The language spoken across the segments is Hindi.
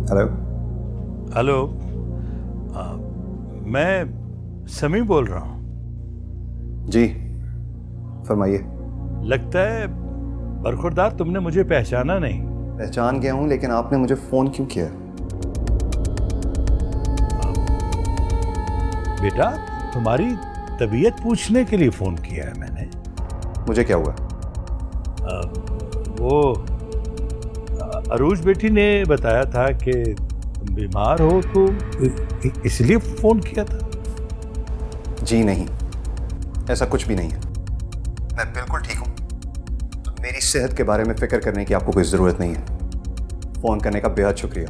हेलो। हेलो, मैं समी बोल रहा हूँ। जी फरमाइए। लगता है बरखुरदार तुमने मुझे पहचाना नहीं। पहचान गया हूँ, लेकिन आपने मुझे फ़ोन क्यों किया? बेटा, तुम्हारी तबीयत पूछने के लिए फ़ोन किया है मैंने। मुझे क्या हुआ? वो अरूज बेटी ने बताया था कि तुम बीमार हो, तो इसलिए फ़ोन किया था। जी नहीं, ऐसा कुछ भी नहीं है। मैं बिल्कुल ठीक हूँ। मेरी सेहत के बारे में फ़िक्र करने की आपको कोई ज़रूरत नहीं है। फ़ोन करने का बेहद शुक्रिया।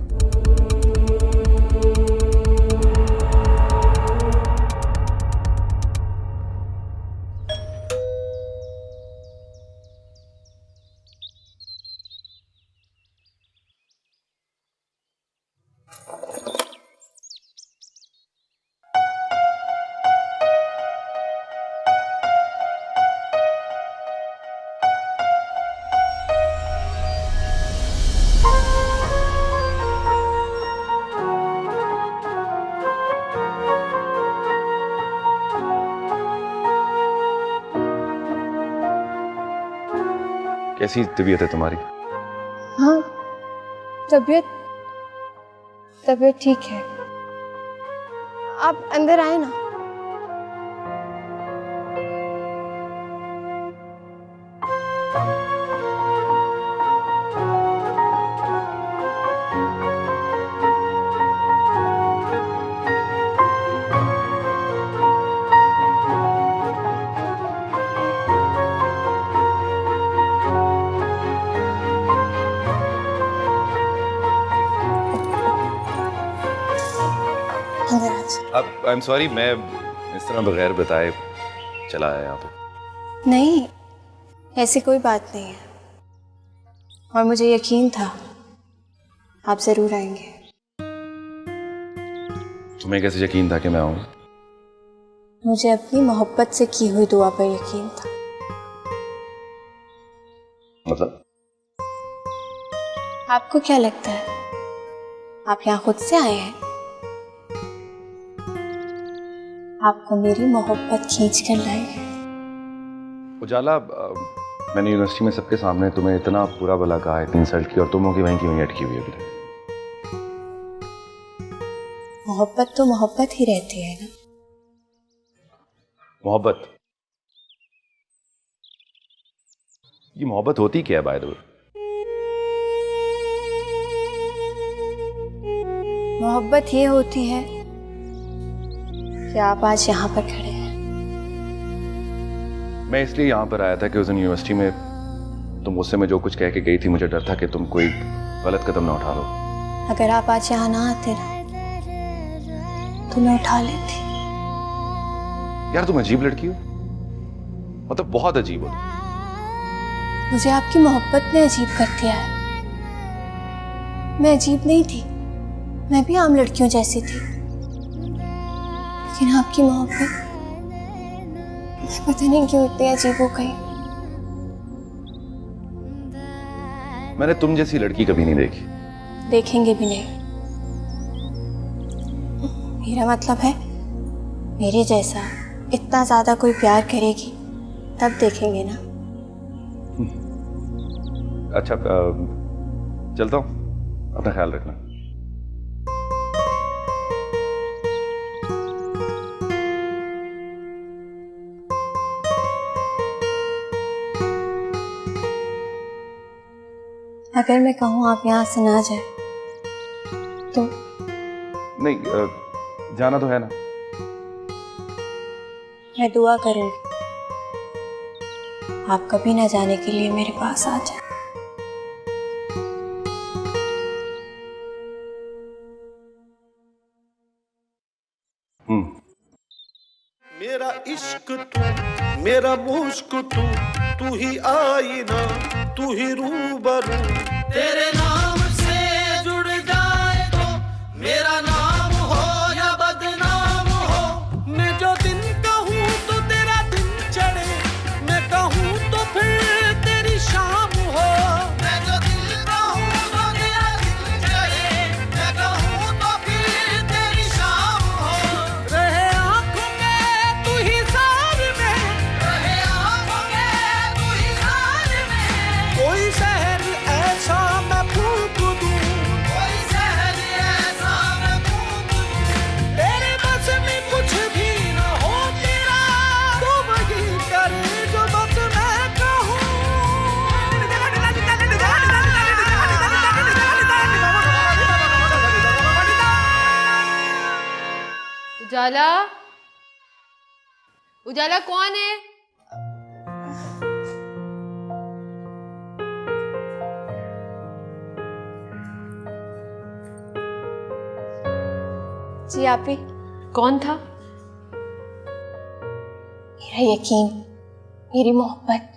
कैसी तबीयत है तुम्हारी? हाँ, तबीयत ठीक है। आप अंदर आए ना। अंदर आ जाओ। अब आई एम सॉरी, मैं इस तरह बगैर बताए चला आया यहाँ पे। नहीं, ऐसी कोई बात नहीं है, और मुझे यकीन था आप जरूर आएंगे। तुम्हें कैसे यकीन था कि मैं आऊँगा? मुझे अपनी मोहब्बत से की हुई दुआ पर यकीन था। मतलब? आपको क्या लगता है आप यहाँ खुद से आए हैं? आपको मेरी मोहब्बत खींच कर लाई है। उजाला, मैंने यूनिवर्सिटी में सबके सामने तुम्हें इतना बुरा भला कहा, इतनी इंसल्ट की, और तुम हो कि वहीं की वहीं अटकी हुई अभी। मोहब्बत तो मोहब्बत ही रहती है ना। मोहब्बत? ये मोहब्बत होती क्या है बाय द वे? मोहब्बत ये होती है कि आप आज यहाँ पर खड़े हैं। मैं इसलिए यहाँ पर आया था कि उस दिन यूनिवर्सिटी में तुम गुस्से में जो कुछ कह के गई थी, मुझे डर था कि तुम कोई गलत कदम ना उठा लो। अगर आप आज यहाँ ना आते ना तो मैं उठा लेती। यार तुम अजीब लड़की हो, मतलब बहुत अजीब हो तुम। मुझे आपकी मोहब्बत ने अजीब कर दिया है। मैं अजीब नहीं थी, मैं भी आम लड़कियों जैसी थी, लेकिन आपकी मोहब्बत पता नहीं क्यों इतनी अजीब हो गई। मैंने तुम जैसी लड़की कभी नहीं देखी। देखेंगे भी नहीं। मेरा मतलब है मेरे जैसा इतना ज्यादा कोई प्यार करेगी तब देखेंगे ना। अच्छा, चलता हूँ, अपना ख्याल रखना। अगर मैं कहूँ आप यहाँ से ना जाए तो? नहीं, जाना तो है ना। मैं दुआ करूंगी आप कभी ना जाने के लिए मेरे पास आ जाए। मेरा इश्क तू, मेरा मुश्क तू, तू ही आईना, तू ही रूबरू। तेरे नाम से जुड़ जाए तो मेरा नाम हो या बदनाम हो। मैं जो दिन कहूँ तो तेरा दिन चढ़े, मैं कहूँ तो फिर तेरी शाम हो। मैं जो दिल कहूँ तो तेरा दिल चढ़े, मैं उजाला, उजाला कौन है? जी आप ही। कौन था? मेरा यकीन, मेरी मोहब्बत।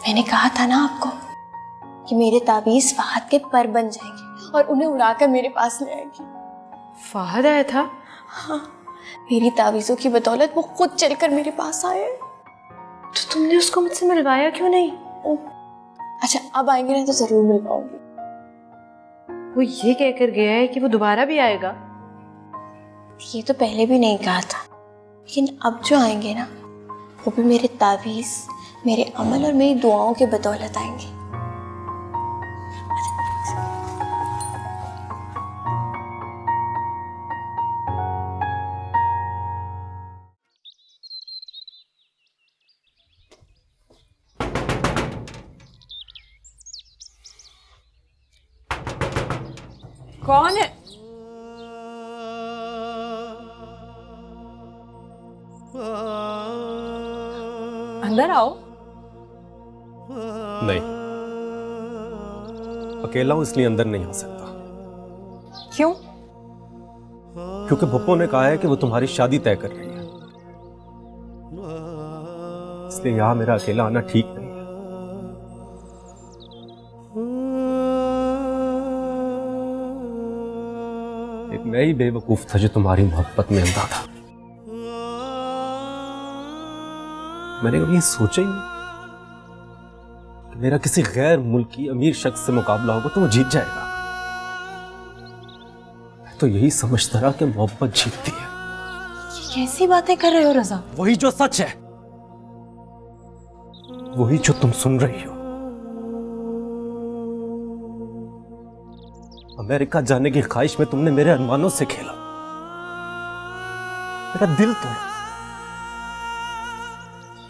मैंने कहा था ना आपको कि मेरे ताबीज फहद के पर बन जाएंगे और उन्हें उड़ाकर मेरे पास ले आएंगी। फहद आया था? हाँ, मेरी ताबीजों की बदौलत वो खुद चलकर मेरे पास आए। तो तुमने उसको मुझसे मिलवाया क्यों नहीं? अच्छा, अब आएंगे ना तो जरूर मिल पाऊंगी। वो ये कहकर गया है कि वो दोबारा भी आएगा। ये तो पहले भी नहीं कहा था, लेकिन अब जो आएंगे ना वो भी मेरे ताबीज, मेरे अमल और मेरी दुआओं के बदौलत आएंगे। कौन है? अंदर आओ। नहीं, अकेला हूं इसलिए अंदर नहीं आ सकता। क्यों? क्योंकि पप्पू ने कहा है कि वो तुम्हारी शादी तय कर रही है, इसलिए यहां मेरा अकेला आना ठीक नहीं है। एक मैं ही बेवकूफ था जो तुम्हारी मोहब्बत में अंधा था। मैंने कभी ये सोचा ही नहीं कि मेरा किसी गैर मुल्की अमीर शख्स से मुकाबला होगा तो वो जीत जाएगा। मैं तो यही समझता रहा कि मोहब्बत जीतती है। कैसी बातें कर रहे हो रजा? वही जो सच है, वही जो तुम सुन रही हो। अमेरिका जाने की ख्वाहिश में तुमने मेरे अरमानों से खेला, मेरा दिल तोड़ा,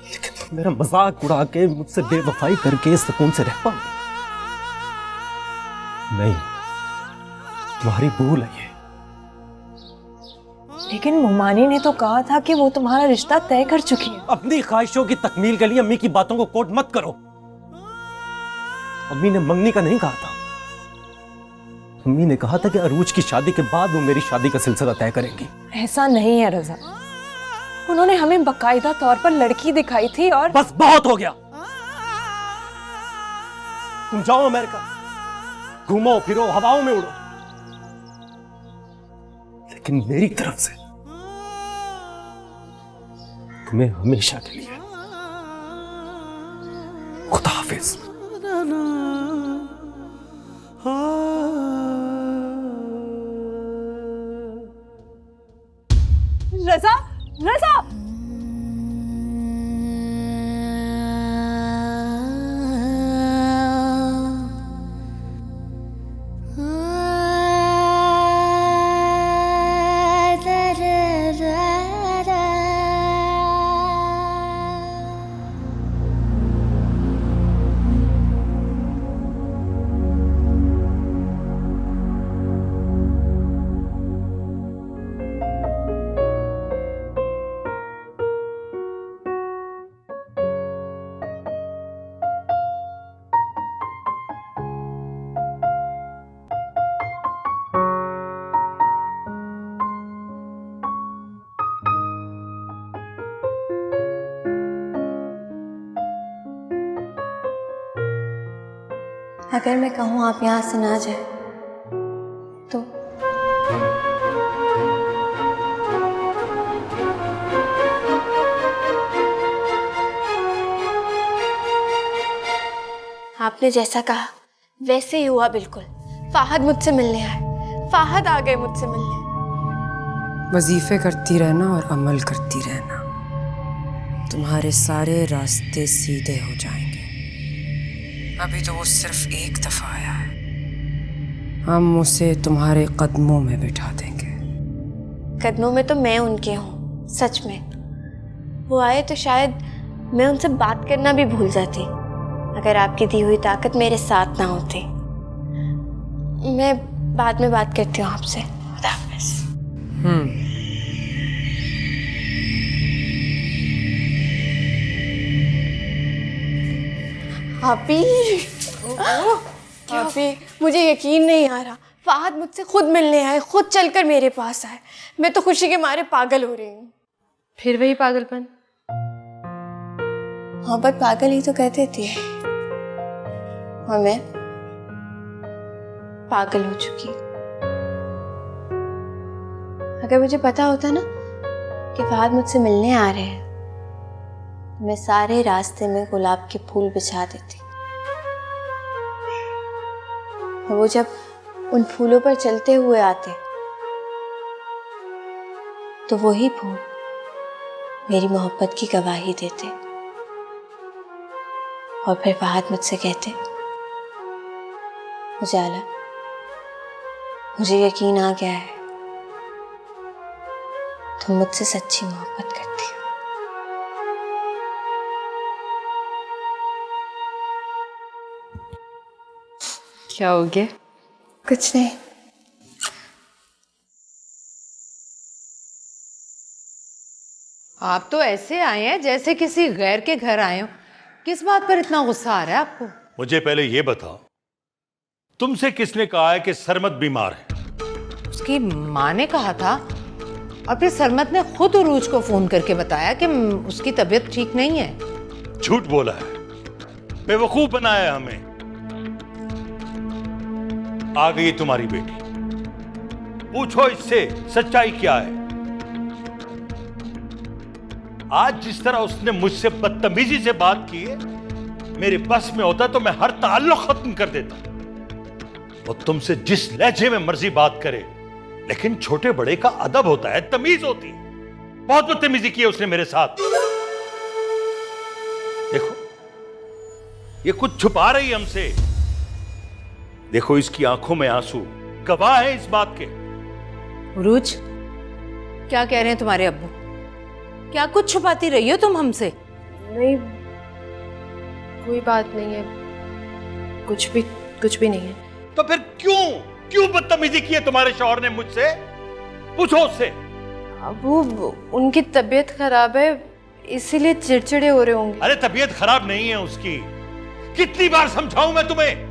लेकिन तुम मेरा मजाक उड़ा के मुझसे बेवफाई करके सुकून से रह पाओ? नहीं, तुम्हारी भूल है ये। लेकिन मुमानी ने तो कहा था कि वो तुम्हारा रिश्ता तय कर चुकी है। अपनी ख्वाहिशों की तकमील के लिए अम्मी की बातों को कोट मत करो। अम्मी ने मंगनी का नहीं कहा था, अम्मी ने कहा था कि अरूज की शादी के बाद वो मेरी शादी का सिलसिला तय करेंगी। ऐसा नहीं है रजा, उन्होंने हमें बकायदा तौर पर लड़की दिखाई थी और बस बहुत हो गया। तुम जाओ अमेरिका, घूमो फिरो, हवाओं में उड़ो, लेकिन मेरी तरफ से तुम्हें हमेशा के लिए खुदा हाफिज। रजा, रजा! अगर मैं कहूँ आप यहाँ से ना जाए तो आपने जैसा कहा वैसे ही हुआ बिल्कुल। फाहद मुझसे मिलने आए, फाहद आ गए मुझसे मिलने। वजीफे करती रहना और अमल करती रहना, तुम्हारे सारे रास्ते सीधे हो जाएंगे। अभी तो वो सिर्फ एक दफा आया है, हम उसे तुम्हारे कदमों में बिठा देंगे। कदमों में तो मैं उनके हूँ, सच में। वो आए तो शायद मैं उनसे बात करना भी भूल जाती, अगर आपकी दी हुई ताकत मेरे साथ ना होती। मैं बाद में बात करती हूँ आपसे। खुदा हाफिज़। भाभी भाभी, मुझे यकीन नहीं आ रहा, फहद मुझसे खुद मिलने आए, खुद चलकर मेरे पास आए। मैं तो खुशी के मारे पागल हो रही हूँ। फिर वही पागलपन? मोहब्बत पागल ही तो कहते थे, और मैं पागल हो चुकी। अगर मुझे पता होता ना कि फहद मुझसे मिलने आ रहे हैं, तो मैं सारे रास्ते में गुलाब के फूल बिछा देती। और वो जब उन फूलों पर चलते हुए आते, तो वही फूल मेरी मोहब्बत की गवाही देते। और फिर फहद मुझसे कहते, उजाला, मुझे यकीन आ गया है, तुम मुझसे सच्ची मोहब्बत करती हो। क्या हो गया? कुछ नहीं। आप तो ऐसे आए हैं जैसे किसी गैर के घर आए हो। किस बात पर इतना गुस्सा आ रहा है आपको? मुझे पहले ये बताओ, तुमसे किसने कहा है कि सरमत बीमार है? उसकी माँ ने कहा था, और फिर सरमत ने खुद उरूज को फोन करके बताया कि उसकी तबीयत ठीक नहीं है। झूठ बोला है, बेवकूफ बनाया है हमें। आ गई तुम्हारी बेटी, पूछो इससे सच्चाई क्या है। आज जिस तरह उसने मुझसे बदतमीजी से बात की है, मेरे बस में होता तो मैं हर ताल्लुक खत्म कर देता। वो तुमसे जिस लहजे में मर्जी बात करे, लेकिन छोटे बड़े का अदब होता है, तमीज होती है। बहुत बदतमीजी की है उसने मेरे साथ। देखो, ये कुछ छुपा रही है हमसे। देखो, इसकी आंखों में आंसू गवाह है इस बात के। उरूज, क्या कह रहे हैं तुम्हारे अब्बू? क्या कुछ छुपाती रही हो तुम हमसे? नहीं, कोई बात नहीं है, कुछ भी नहीं है। तो फिर क्यों बदतमीजी की है तुम्हारे शौहर ने मुझसे? पूछो उससे। अबू, उनकी तबीयत खराब है, इसीलिए चिड़चिड़े हो रहे होंगे। अरे तबीयत खराब नहीं है उसकी, कितनी बार समझाऊं मैं तुम्हें?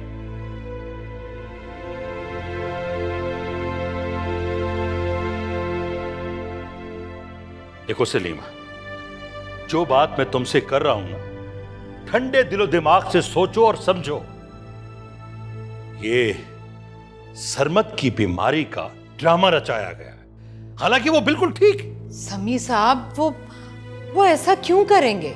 देखो सलीमा, जो बात मैं तुमसे कर रहा हूं ना, ठंडे दिलो दिमाग से सोचो और समझो। ये सरमत की बीमारी का ड्रामा रचाया गया है, हालांकि वो बिल्कुल ठीक। समी साहब, वो ऐसा क्यों करेंगे?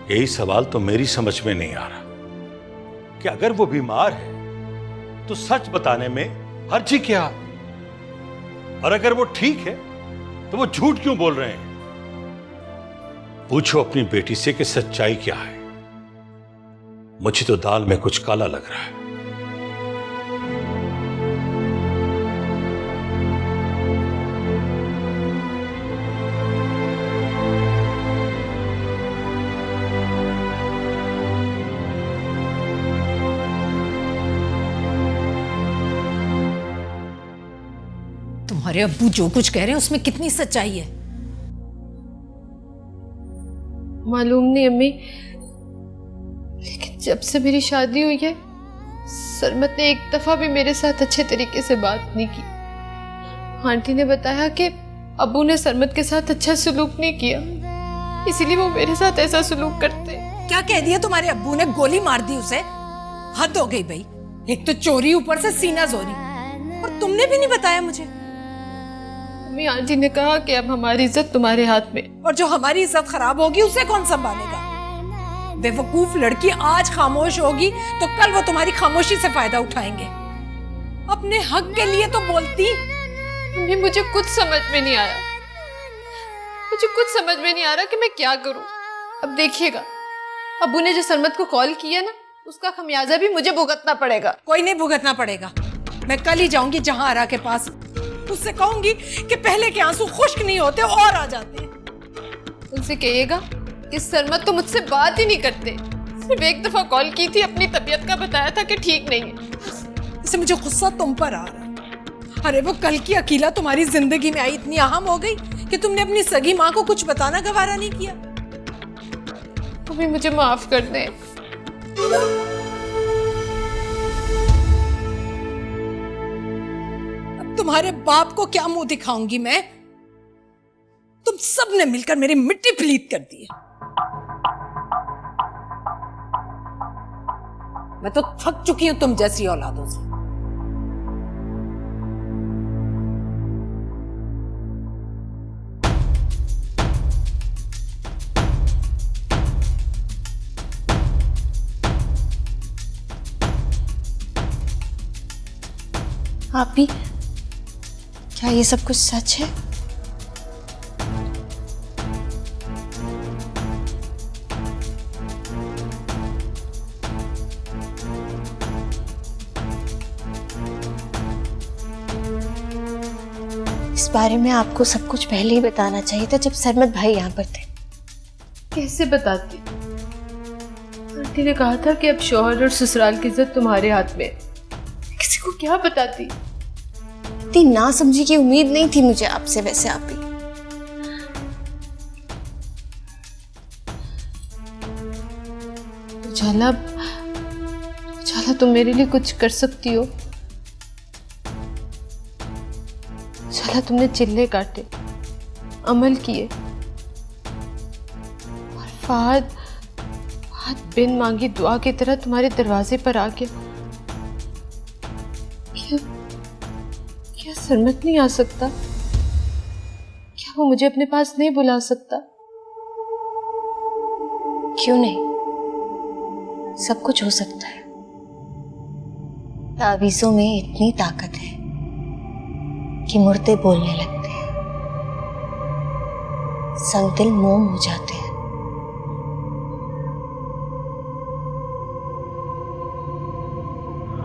यही सवाल तो मेरी समझ में नहीं आ रहा कि अगर वो बीमार है तो सच बताने में हर्ज क्या, और अगर वो ठीक है तो वो झूठ क्यों बोल रहे हैं? पूछो अपनी बेटी से कि सच्चाई क्या है। मुझे तो दाल में कुछ काला लग रहा है। तुम्हारे अब्बू जो कुछ कह रहे हैं उसमें कितनी सच्चाई है? मालूम नहीं अम्मी, लेकिन जब से मेरी शादी हुई है, सरमत ने एक दफा भी मेरे साथ अच्छे तरीके से बात नहीं की। आंटी ने बताया कि अब्बू ने सरमत के साथ अच्छा सलूक नहीं किया, इसीलिए वो मेरे साथ ऐसा सलूक करते। क्या कह दिया तुम्हारे अब्बू ने? गोली मार दी उसे? हद हो गई भाई, एक तो चोरी, ऊपर से सीना जोरी, और तुमने भी नहीं बताया मुझे। अम्मी, आंटी ने कहा कि अब हमारी इज्जत तुम्हारे हाथ में, और जो हमारी इज्जत खराब होगी उसे कौन संभालेगा? बेवकूफ लड़की आज खामोश होगी तो कल वो तुम्हारी खामोशी से फायदा उठाएंगे। अपने हक के लिए तो बोलती। अम्मी, मुझे कुछ समझ में नहीं आया, मुझे कुछ समझ में नहीं आ रहा कि मैं क्या करूं। अब देखिएगा, अब्बू ने जो सरमत को कॉल किया ना, उसका खमियाजा भी मुझे भुगतना पड़ेगा। कोई नहीं भुगतना पड़ेगा, मैं कल ही जाऊंगी जहां आरा के पास, उससे कहूंगी कि पहले के आंसू खुश्क नहीं होते और आ जाते। उनसे कहिएगा कि सरमत तो मुझसे बात ही नहीं करते, सिर्फ एक दफा कॉल की थी, अपनी तबीयत का बताया था कि ठीक नहीं है। इससे मुझे गुस्सा तुम पर आ रहा है। अरे वो कल की अकीला तुम्हारी जिंदगी में आई, इतनी अहम हो गई कि तुमने अपनी सगी माँ को कुछ बताना गवारा नहीं किया। अभी मुझे माफ कर दें, अब तुम्हारे बाप को क्या मुंह दिखाऊंगी मैं? तुम सब ने मिलकर मेरी मिट्टी पलीत कर दी है। मैं तो थक चुकी हूं तुम जैसी औलादों से। आप भी, क्या ये सब कुछ सच है? इस बारे में आपको सब कुछ पहले ही बताना चाहिए था, जब सरमत भाई यहाँ पर थे। कैसे बताती? आंटी ने कहा था कि अब शौहर और ससुराल की इज्जत तुम्हारे हाथ में है। किसी को क्या बताती? इतनी ना समझी की उम्मीद नहीं थी मुझे आपसे। वैसे आप भी उजाला, तुम मेरे लिए कुछ कर सकती हो? उजाला, तुमने चिल्ले काटे, अमल किए, और फहद बिन मांगी दुआ की तरह तुम्हारे दरवाजे पर आ गया। क्या सरमत नहीं आ सकता? क्या वो मुझे अपने पास नहीं बुला सकता? क्यों नहीं, सब कुछ हो सकता है। तावीज़ों में इतनी ताकत है कि मुर्दे बोलने लगते हैं, संगदिल मोम हो जाते हैं।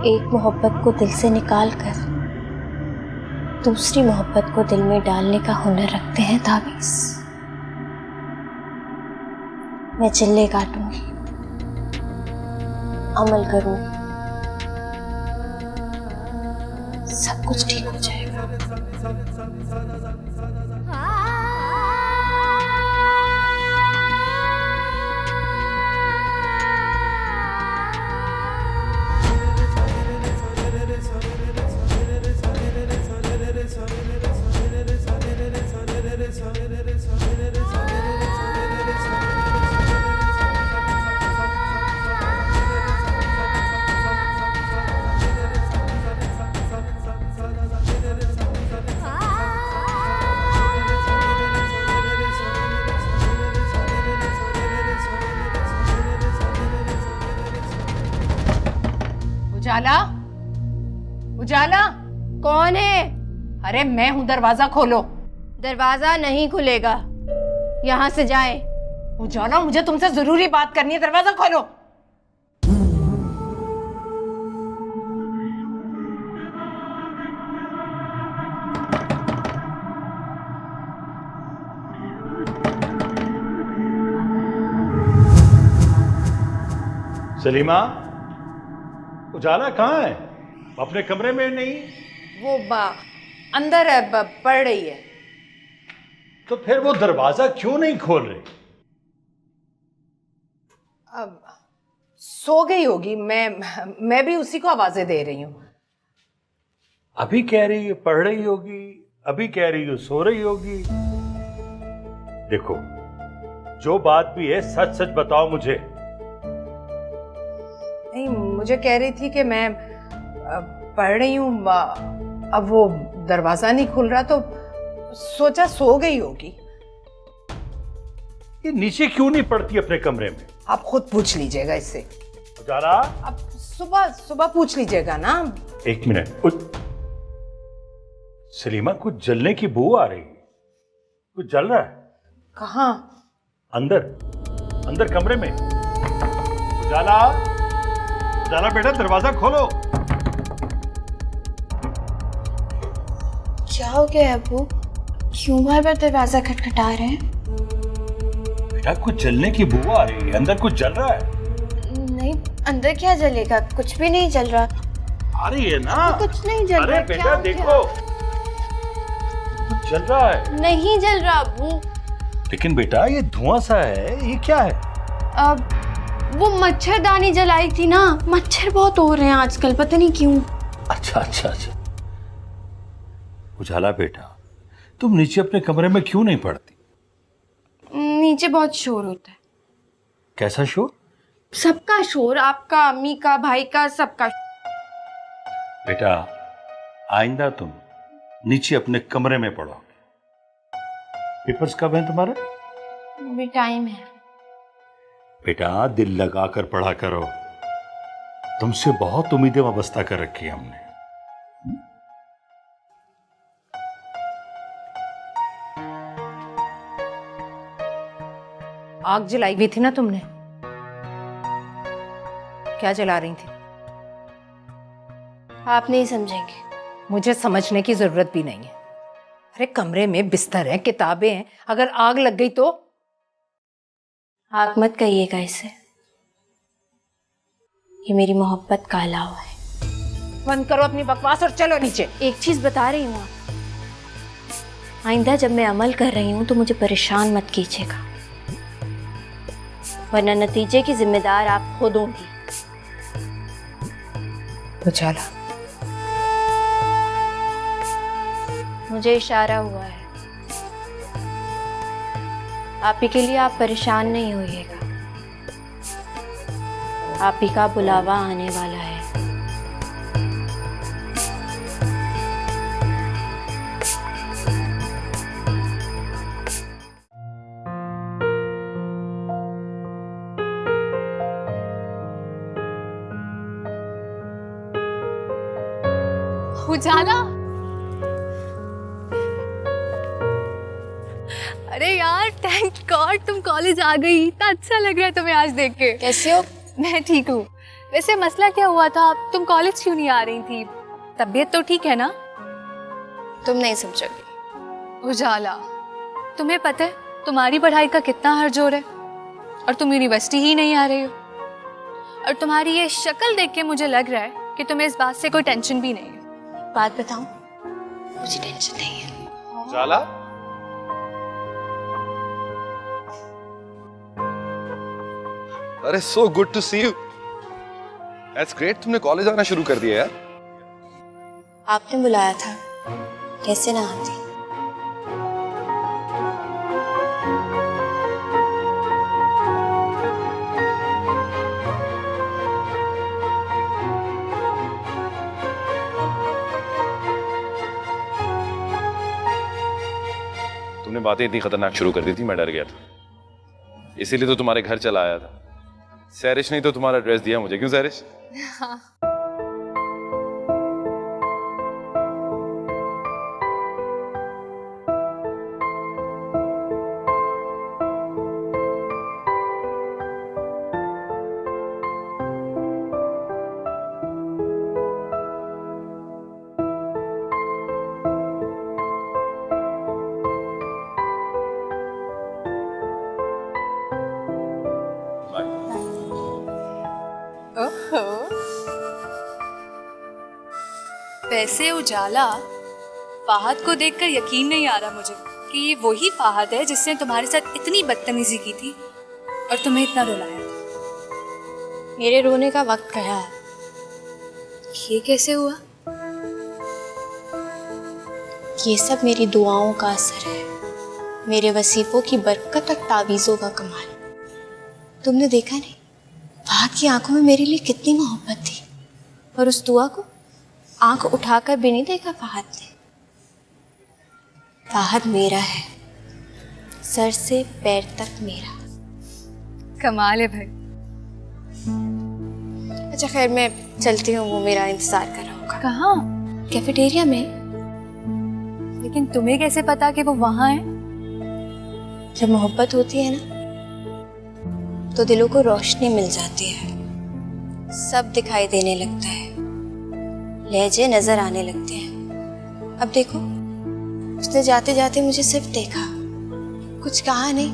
एक मोहब्बत को दिल से निकालकर दूसरी मोहब्बत को दिल में डालने का हुनर रखते हैं तावीज़। मैं चिल्ले काटूंगी, अमल करूंगी, सब कुछ ठीक हो जाएगा। उजाला, उजाला, कौन है? अरे मैं हूं, दरवाजा खोलो। दरवाजा नहीं खुलेगा, यहाँ से जाएं। उजाला, मुझे तुमसे जरूरी बात करनी है, दरवाजा खोलो। सलीमा, उजाला कहाँ है? अपने कमरे में नहीं? वो अंदर है, पढ़ रही है। तो फिर वो दरवाजा क्यों नहीं खोल रही? अब सो गई होगी, मैं भी उसी को आवाजें दे रही हूं। अभी कह रही है पढ़ रही होगी, अभी कह रही हो सो रही होगी। देखो, जो बात भी है सच सच बताओ मुझे। नहीं, मुझे कह रही थी कि मैं पढ़ रही हूँ, अब वो दरवाजा नहीं खुल रहा तो सोचा सो गई होगी। ये नीचे क्यों नहीं पड़ती अपने कमरे में? आप खुद पूछ लीजिएगा इससे। उजाला, अब सुबह पूछ लीजिएगा ना। एक मिनट। सलीमा, कुछ जलने की बू आ रही है। कुछ जल रहा है? कहाँ? अंदर कमरे में। उजाला, उजाला बेटा, दरवाजा खोलो। क्या हो गया अब्बू? क्यों बार बार दरवाजा खटखटा रहे हैं? बेटा, कुछ जलने की बू आ रही है, अंदर कुछ जल रहा है। नहीं, अंदर क्या जलेगा? कुछ भी नहीं जल रहा। आ रही है ना? कुछ नहीं जल रहा। अरे बेटा देखो, कुछ जल रहा है। नहीं जल रहा अब्बू। लेकिन बेटा, ये धुआं सा है, ये क्या है? अब वो मच्छरदानी जलाई थी ना, मच्छर बहुत हो रहे हैं आजकल, पता नहीं क्यों। अच्छा अच्छा अच्छा। उजाला बेटा, तुम नीचे अपने कमरे में क्यों नहीं पढ़ती? नीचे बहुत शोर होता है। कैसा शोर? सबका शोर, आपका, अम्मी का, भाई का, सबका। बेटा आइंदा तुम नीचे अपने कमरे में पढ़ो। पेपर्स कब हैं तुम्हारे? अभी टाइम है। बेटा दिल लगा कर पढ़ा करो, तुमसे बहुत उम्मीदें वाबस्ता कर रखी है हमने। आग जलाई हुई थी ना तुमने? क्या जला रही थी? आप नहीं समझेंगे। मुझे समझने की जरूरत भी नहीं है। अरे कमरे में बिस्तर है, किताबें हैं, अगर आग लग गई तो? आग मत कहिएगा इसे, ये मेरी मोहब्बत का अलावा है। बंद करो अपनी बकवास और चलो नीचे। एक चीज बता रही हूँ, आइंदा जब मैं अमल कर रही हूँ तो मुझे परेशान मत कीजिएगा, वरना नतीजे की जिम्मेदार आप खुद होंगी। उजाला, मुझे इशारा हुआ है, आप ही के लिए आप परेशान नहीं होइएगा, आप ही का बुलावा आने वाला है। उजाला, अरे यार थैंक गॉड तुम कॉलेज आ गई। इतना अच्छा लग रहा है तुम्हें आज देख के। कैसे हो? मैं ठीक हूँ। वैसे मसला क्या हुआ था, तुम कॉलेज क्यों नहीं आ रही थी? तबीयत तो ठीक है ना? तुम नहीं समझोगी। उजाला, तुम्हें पता है तुम्हारी पढ़ाई का कितना हर्ज हो रहा है और तुम यूनिवर्सिटी ही नहीं आ रही हो। और तुम्हारी ये शक्ल देख के मुझे लग रहा है कि तुम्हें इस बात से कोई टेंशन भी नहीं है। बात बताऊं, मुझे टेंशन नहीं है। उजाला, अरे so good to see you. That's great, तुमने कॉलेज आना शुरू कर दिया यार। आपने बुलाया था, कैसे ना आती। तुमने बातें इतनी खतरनाक शुरू कर दी थी, मैं डर गया था, इसीलिए तो तुम्हारे घर चला आया था। सैरिश ने तो तुम्हारा एड्रेस दिया मुझे, क्यों सैरिश? वैसे उजाला, फाहद को देखकर यकीन नहीं आ रहा मुझे कि ये वही फाहद है जिसने तुम्हारे साथ इतनी बदतमीजी की थी और तुम्हें इतना रुलाया था। मेरे रोने का वक्त गया है। ये कैसे हुआ? ये सब मेरी दुआओं का असर है, मेरे वसीफों की बरकत और तावीज़ों का कमाल। तुमने देखा नहीं, फाहद की आंखों में मेरे लिए कितनी मोहब्बत थी, और उस दुआ को आंख उठाकर भी नहीं देखा फाहद ने। फाहद मेरा है, सर से पैर तक मेरा। कमाल है भाई। अच्छा खैर, मैं चलती हूँ, वो मेरा इंतजार कर रहा होगा। कहाँ? कैफेटेरिया में। लेकिन तुम्हें कैसे पता कि वो वहाँ है? जब मोहब्बत होती है ना, तो दिलों को रोशनी मिल जाती है, सब दिखाई देने लगता है, लहजे नजर आने लगते हैं। अब देखो, उसने जाते जाते मुझे सिर्फ देखा, कुछ कहा नहीं,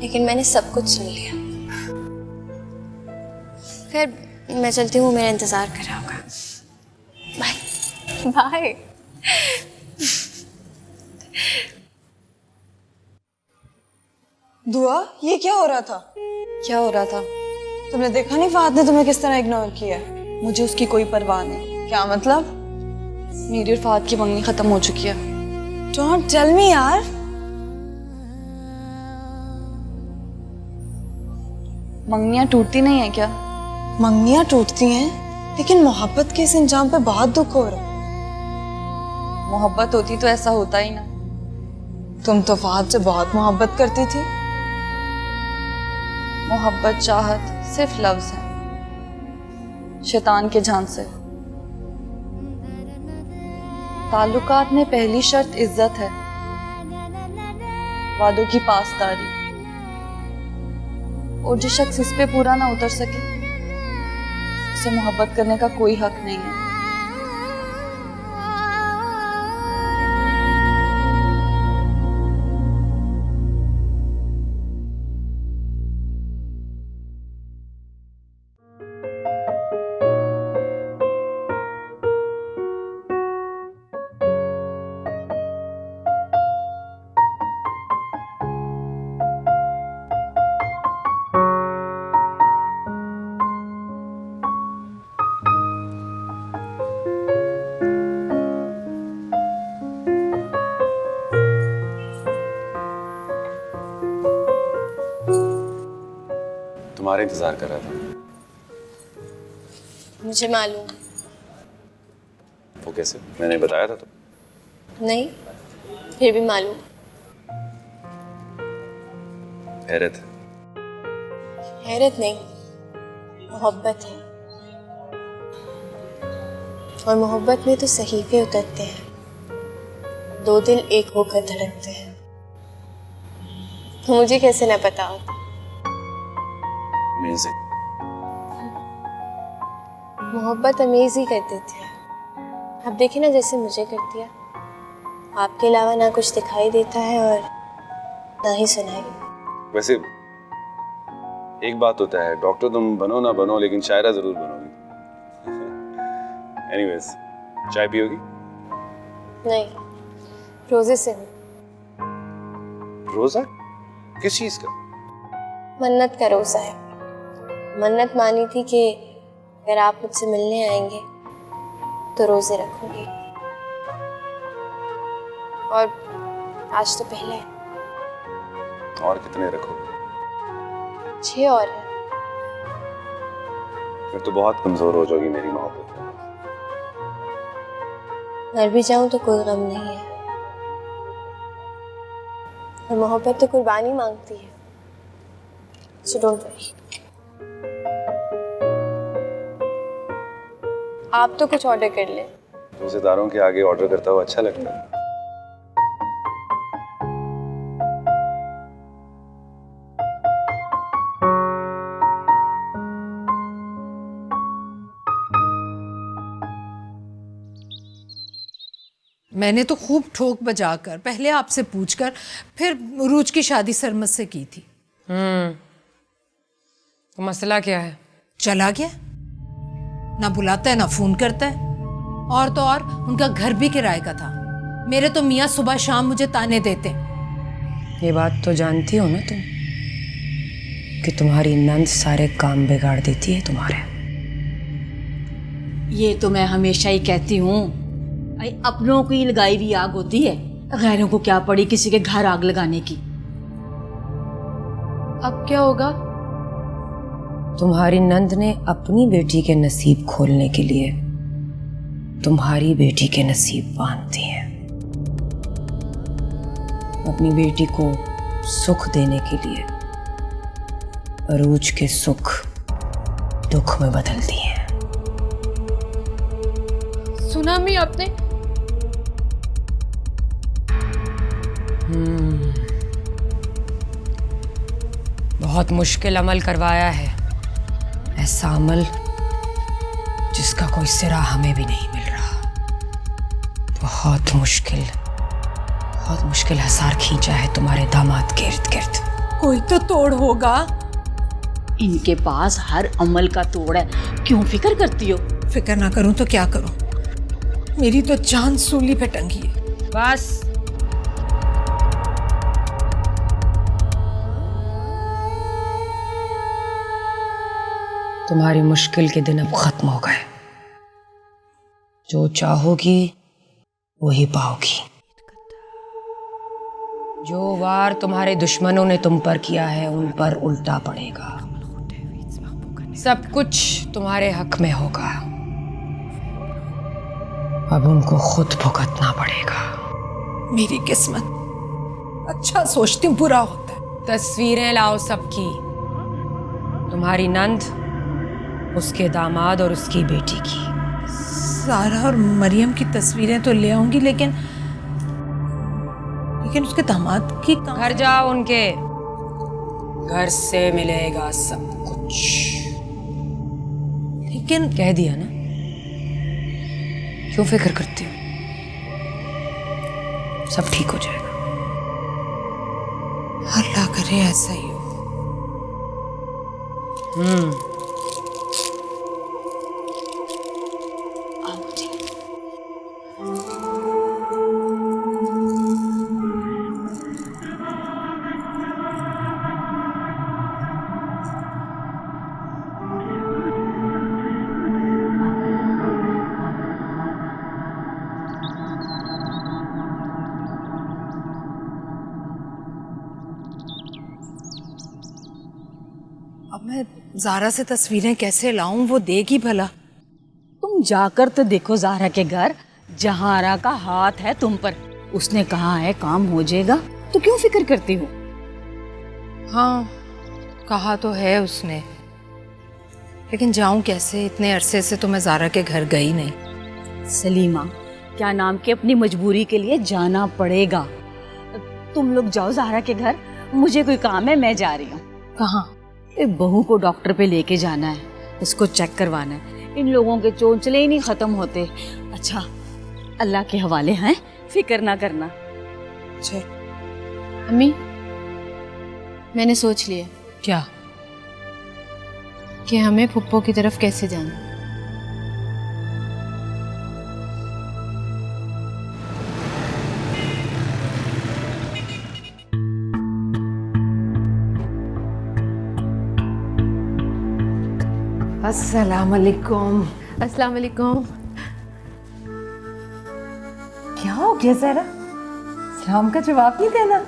लेकिन मैंने सब कुछ सुन लिया। खैर मैं चलती हूँ, मेरा इंतजार कर रहा होगा। Bye bye. दुआ, ये क्या हो रहा था? क्या हो रहा था? तुमने देखा नहीं फहद ने तुम्हें किस तरह इग्नोर किया? मुझे उसकी कोई परवाह नहीं। क्या मतलब? मेरी और फहद की मंगनी खत्म हो चुकी है। डोंट टेल मी यार। मंगनियाँ टूटती नहीं है क्या? मंगनियाँ टूटती हैं, लेकिन मोहब्बत के इस इंजाम पे बहुत दुख हो रहा है। मोहब्बत होती तो ऐसा होता ही ना। तुम तो फहद से बहुत मोहब्बत करती थी। मोहब्बत चाहत सिर्फ लफ्ज है, शैतान के झांसे। ताल्लुकात में पहली शर्त इज्जत है, वादों की पासदारी। और जो शख्स इस पे पूरा ना उतर सके, उसे मोहब्बत करने का कोई हक नहीं है। तुम्हारा इंतजार कर रहा था। मुझे मालूम। वो कैसे? मैंने बताया था तो। नहीं, फिर भी मालूम। हैरत। हैरत नहीं, मोहब्बत है। और मोहब्बत में तो सहीफे उतरते हैं, दो दिल एक होकर धड़कते हैं। तो मुझे कैसे न पता होता? Amazing. मोहब्बत अमेज ही कर देती है। अब देखिए ना, जैसे मुझे कर दिया। आपके अलावा ना कुछ दिखाई देता है और ना ही सुनाई। वैसे एक बात होता है, डॉक्टर तुम बनो ना बनो, लेकिन शायरा जरूर बनोगी। एनीवेज, चाय पियोगी? नहीं, रोजे से हूँ। रोजा? किस चीज का? मन्नत का रोजा है। मन्नत मानी थी कि अगर आप मुझसे मिलने आएंगे तो रोजे रखूंगी। और आज तो पहला है। और कितने रखोगे? 6 और है। फिर तो बहुत कमजोर हो जाओगी मेरी मोहब्बत में। मर भी जाऊं तो कोई गम नहीं है। और मोहब्बत तो कुर्बानी मांगती है। So don't worry. आप तो कुछ ऑर्डर कर ले। रोजेदारों के आगे ऑर्डर करता हुआ अच्छा लगता है। मैंने तो खूब ठोक बजाकर, पहले आपसे पूछकर, फिर रूज की शादी सरमत से की थी। तो मसला क्या है? चला गया, ना बुलाता है ना फोन करता है। और तो और उनका घर भी किराए का था। मेरे तो मियाँ सुबह शाम मुझे ताने देते। ये बात तो जानती हो ना तुम कि तुम्हारी नंद सारे काम बिगाड़ देती है तुम्हारे। ये तो मैं हमेशा ही कहती हूँ, अपनों की लगाई हुई आग होती है, गैरों को क्या पड़ी किसी के घर आग लगाने की। अब क्या होगा? तुम्हारी नंद ने अपनी बेटी के नसीब खोलने के लिए तुम्हारी बेटी के नसीब बांध दिए हैं। अपनी बेटी को सुख देने के लिए अरूज के सुख दुख में बदल दिए हैं। सुना भी आपने? बहुत मुश्किल अमल करवाया है, ऐसा अमल जिसका कोई सिरा हमें भी नहीं मिल रहा। बहुत मुश्किल हसार खींचा है तुम्हारे दामाद के इर्द गिर्द। कोई तो तोड़ होगा। इनके पास हर अमल का तोड़ है, क्यों फिक्र करती हो? फिक्र ना करूं तो क्या करूं? मेरी तो जान सूली पे टंगी है। बस तुम्हारी मुश्किल के दिन अब खत्म हो गए। जो चाहोगी वही पाओगी। जो वार तुम्हारे दुश्मनों ने तुम पर किया है उन पर उल्टा पड़ेगा। सब कुछ तुम्हारे हक में होगा। अब उनको खुद भुगतना पड़ेगा। मेरी किस्मत, अच्छा सोचती हूँ बुरा होता है। तस्वीरें लाओ सबकी, तुम्हारी नंद, उसके दामाद और उसकी बेटी की। सारा और मरियम की तस्वीरें तो ले आऊंगी, लेकिन उसके दामाद की घर जाओ, उनके घर से मिलेगा सब कुछ। लेकिन कह दिया ना, क्यों फिक्र करती हो? सब ठीक हो जाएगा। अल्लाह करे ऐसा ही हो। अब मैं ज़ारा से तस्वीरें कैसे लाऊं? वो देगी भला? तुम जाकर तो देखो ज़ारा के घर। जहारा का हाथ है तुम पर। उसने कहा है काम हो जाएगा, तो क्यों फिक्र करती हो? हाँ, कहा तो है उसने, लेकिन जाऊं कैसे? इतने अरसे से तो मैं ज़ारा के घर गई नहीं। सलीमा, क्या नाम के अपनी मजबूरी के लिए जाना पड़ेगा। तुम लोग जाओ ज़ारा के घर, मुझे कोई काम है, मैं जा रही हूँ। कहाँ? एक बहू को डॉक्टर पे लेके जाना है, उसको चेक करवाना है। इन लोगों के चोंचले ही नहीं खत्म होते। अच्छा, अल्लाह के हवाले हैं, फिक्र ना करना। चल। अम्मी, मैंने सोच लिया। क्या? कि हमें फुप्पो की तरफ कैसे जाना। अस्सलाम वालेकुम। अस्सलाम वालेकुम। क्या हो गया ज़ारा? सलाम का जवाब नहीं देना।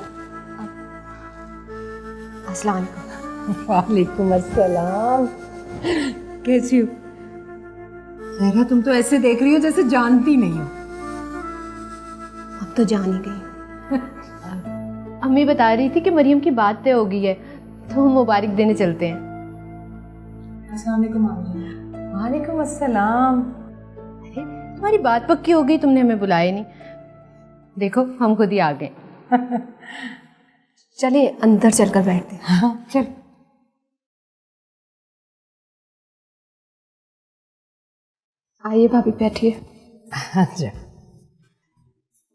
अस्सलाम वालेकुम। वालेकुम अस्सलाम। कैसी हो ज़ारा? तुम तो ऐसे देख रही हो जैसे जानती नहीं हो। अब तो जान ही गई। अम्मी बता रही थी कि मरियम की बात तय हो गई है, तो हम मुबारक देने चलते हैं। वालेकुम अस्सलाम। अरे, तुम्हारी बात पक्की हो गई, तुमने हमें बुलाया नहीं। देखो, हम खुद ही आ गए। चले अंदर चलकर बैठते हैं। हाँ, चल। आइए भाभी, बैठिए। अच्छा,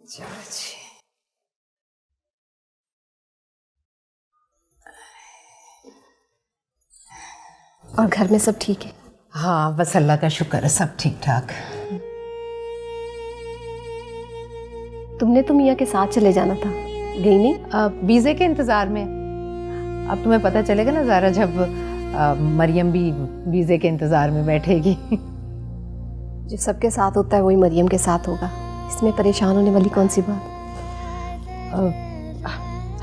चलो जी। और घर में सब ठीक है? हाँ, बस अल्लाह का शुक्र है, सब ठीक ठाक। तुमने तो मियाँ के साथ चले जाना था, गई नहीं? वीज़े के इंतज़ार में। अब तुम्हें पता चलेगा ना ज़ारा, जब मरियम भी वीज़े के इंतज़ार में बैठेगी। जो सबके साथ होता है वही मरियम के साथ होगा, इसमें परेशान होने वाली कौन सी बात?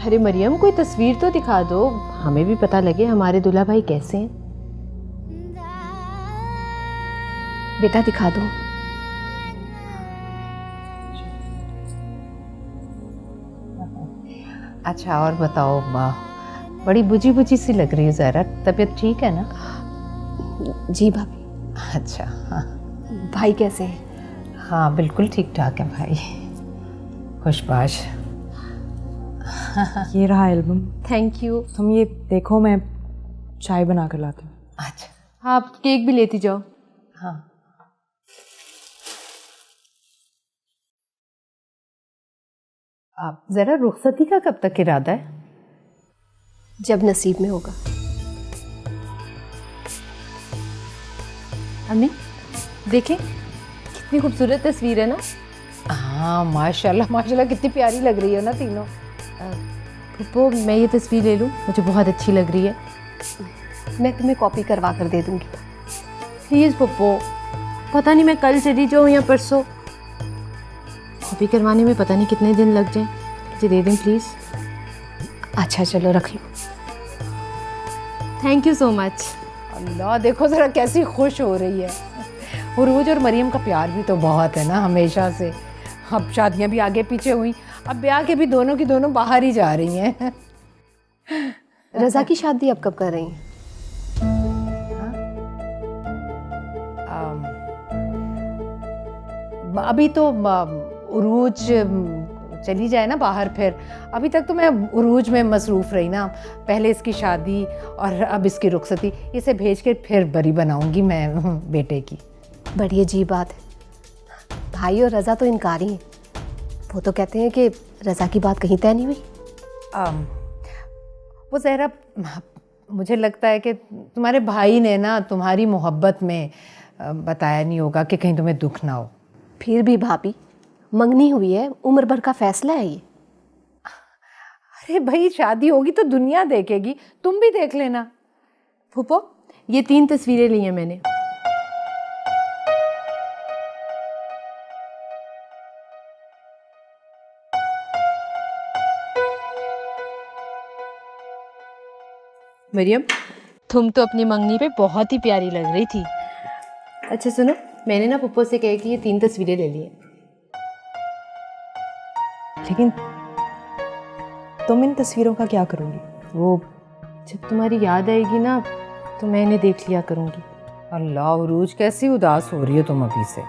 अरे मरियम, कोई तस्वीर तो दिखा दो, हमें भी पता लगे हमारे दूल्हा भाई कैसे हैं। बेटा दिखा दो। अच्छा, और बताओ, बड़ी बुझी बुझी सी लग रही है ज़ारा, तबीयत ठीक है ना? जी भाभी। अच्छा, हाँ। भाई कैसे हैं? हाँ, बिल्कुल ठीक ठाक है भाई, खुशबाश। ये रहा एल्बम। Thank you. तुम ये देखो, मैं चाय बना कर लाती हूँ। अच्छा, हाँ, आप केक भी लेती जाओ। हाँ। आप ज़रा, रुखसती का कब तक इरादा है? जब नसीब में होगा। अम्मी देखें, कितनी खूबसूरत तस्वीर है ना? हाँ, माशाल्लाह माशाल्लाह, कितनी प्यारी लग रही है ना तीनों। फुप्पो, मैं ये तस्वीर ले लूँ? मुझे बहुत अच्छी लग रही है। मैं तुम्हें कॉपी करवा कर दे दूँगी। प्लीज़ पप्पू, पता नहीं मैं कल चली जाऊँ या परसों, कॉपी करवाने में पता नहीं कितने दिन लग जाए। मुझे दे दें प्लीज़। अच्छा चलो रख लो। Thank you so much. Allah, देखो ज़रा कैसी खुश हो रही है। उरूज और मरियम का प्यार भी तो बहुत है ना हमेशा से। अब शादियां भी आगे पीछे हुई, अब ब्याह के भी दोनों की दोनों बाहर ही जा रही हैं। रज़ा की शादी अब कब कर रही हैं? अभी तो उरूज चली जाए ना बाहर, फिर अभी तक तो मैं उरूज में मसरूफ़ रही ना। पहले इसकी शादी और अब इसकी रुखसती, इसे भेज के फिर बरी बनाऊंगी मैं बेटे की। बड़ी अजीब बात है, भाई और रज़ा तो इनकारी हैं। वो तो कहते हैं कि रज़ा की बात कहीं तय नहीं हुई। वो ज़हरा, मुझे लगता है कि तुम्हारे भाई ने ना तुम्हारी मोहब्बत में बताया नहीं होगा कि कहीं तुम्हें दुख ना हो। फिर भी भाभी, मंगनी हुई है, उम्र भर का फैसला है ये। अरे भाई, शादी होगी तो दुनिया देखेगी, तुम भी देख लेना। फूफो, ये 3 तस्वीरें ली हैं मैंने। मरियम, तुम तो अपनी मंगनी पे बहुत ही प्यारी लग रही थी। अच्छा सुनो, मैंने ना पप्पो से कहा कि ये 3 तस्वीरें ले ली हैं। लेकिन तुम इन तस्वीरों का क्या करोगी? वो जब तुम्हारी याद आएगी ना तो मैं इन्हें देख लिया करूँगी। अल्लाह, उरूज कैसी उदास हो रही हो तुम अभी से।